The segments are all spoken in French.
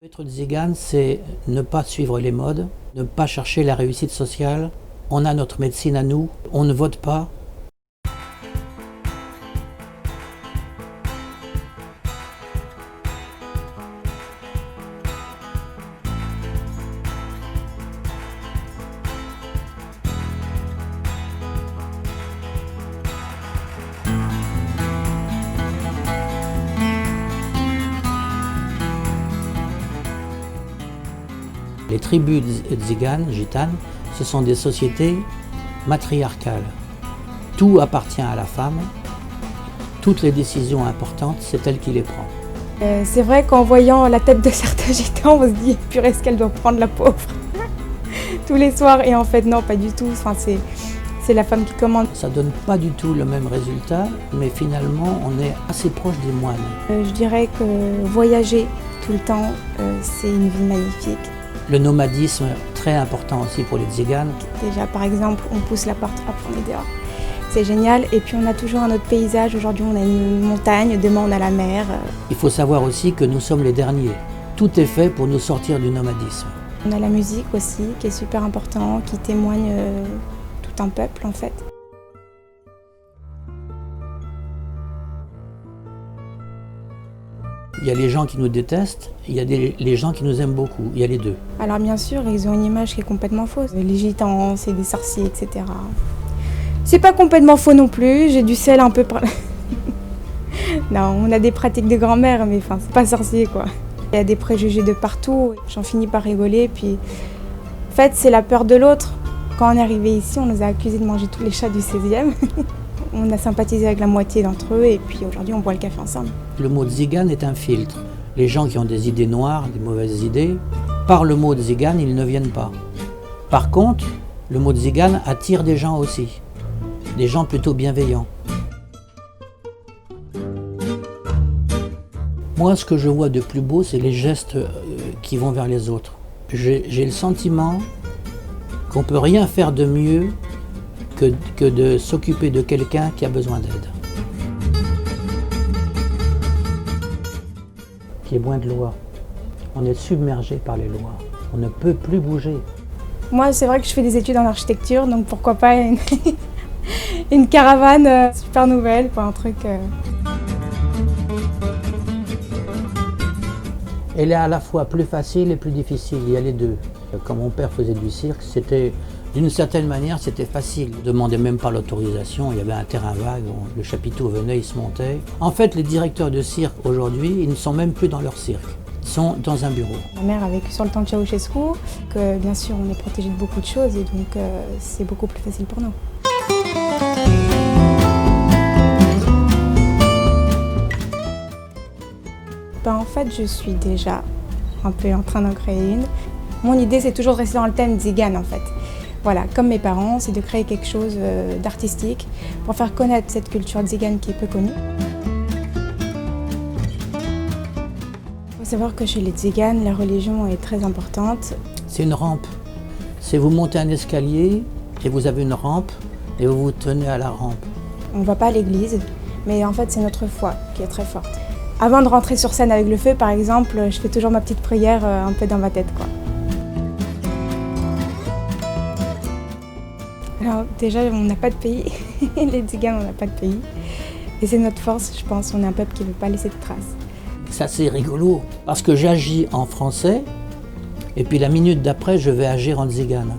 Être tzigane, c'est ne pas suivre les modes, ne pas chercher la réussite sociale. On a notre médecine à nous, on ne vote pas. Les tribus tziganes, gitanes, ce sont des sociétés matriarcales. Tout appartient à la femme. Toutes les décisions importantes, c'est elle qui les prend. C'est vrai qu'en voyant la tête de certains gitans, on se dit « purée, est-ce qu'elle doit prendre la pauvre ?» tous les soirs. Et en fait, non, pas du tout. Enfin, c'est la femme qui commande. Ça ne donne pas du tout le même résultat, mais finalement, on est assez proche des moines. Je dirais que voyager tout le temps, c'est une vie magnifique. Le nomadisme, très important aussi pour les tziganes. Déjà, par exemple, on pousse la porte, hop, on est dehors. C'est génial. Et puis, on a toujours un autre paysage. Aujourd'hui, on a une montagne, demain, on a la mer. Il faut savoir aussi que nous sommes les derniers. Tout est fait pour nous sortir du nomadisme. On a la musique aussi, qui est super important, qui témoigne tout un peuple, en fait. Il y a les gens qui nous détestent, il y a les gens qui nous aiment beaucoup, il y a les deux. Alors bien sûr, ils ont une image qui est complètement fausse. Les gitans, c'est des sorciers, etc. C'est pas complètement faux non plus, j'ai du sel un peu par là. Non, on a des pratiques de grand-mère, mais enfin, c'est pas sorcier quoi. Il y a des préjugés de partout, j'en finis par rigoler, puis... En fait, c'est la peur de l'autre. Quand on est arrivé ici, on nous a accusés de manger tous les chats du 16e. On a sympathisé avec la moitié d'entre eux et puis aujourd'hui on boit le café ensemble. Le mot tzigane est un filtre. Les gens qui ont des idées noires, des mauvaises idées, par le mot tzigane, ils ne viennent pas. Par contre, le mot tzigane attire des gens aussi, des gens plutôt bienveillants. Moi, ce que je vois de plus beau, c'est les gestes qui vont vers les autres. J'ai le sentiment qu'on ne peut rien faire de mieux que de s'occuper de quelqu'un qui a besoin d'aide. Qui est loin de loi. On est submergé par les lois. On ne peut plus bouger. Moi, c'est vrai que je fais des études en architecture, donc pourquoi pas une caravane super nouvelle, quoi, un truc... Elle est à la fois plus facile et plus difficile, il y a les deux. Quand mon père faisait du cirque, c'était... D'une certaine manière, c'était facile. On ne demandait même pas l'autorisation, il y avait un terrain vague, le chapiteau venait, il se montait. En fait, les directeurs de cirque, aujourd'hui, ils ne sont même plus dans leur cirque. Ils sont dans un bureau. Ma mère a vécu sur le temps de Ceausescu, que bien sûr, on est protégé de beaucoup de choses et donc c'est beaucoup plus facile pour nous. En fait, je suis déjà un peu en train d'en créer une. Mon idée, c'est toujours de rester dans le thème tzigane, en fait. Voilà, comme mes parents, c'est de créer quelque chose d'artistique pour faire connaître cette culture tzigane qui est peu connue. Il faut savoir que chez les tziganes, la religion est très importante. C'est une rampe. C'est vous montez un escalier et vous avez une rampe et vous vous tenez à la rampe. On ne va pas à l'église, mais en fait, c'est notre foi qui est très forte. Avant de rentrer sur scène avec le feu, par exemple, je fais toujours ma petite prière un peu dans ma tête, quoi. Alors déjà, on n'a pas de pays. Les tziganes, on n'a pas de pays. Et c'est notre force, je pense. On est un peuple qui ne veut pas laisser de traces. Ça, c'est rigolo, parce que j'agis en français, et puis la minute d'après, je vais agir en tzigane.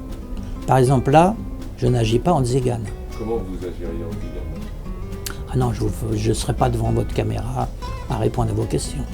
Par exemple, là, je n'agis pas en tzigane. Comment vous agiriez en tzigane ? Ah non, je ne serai pas devant votre caméra à répondre à vos questions.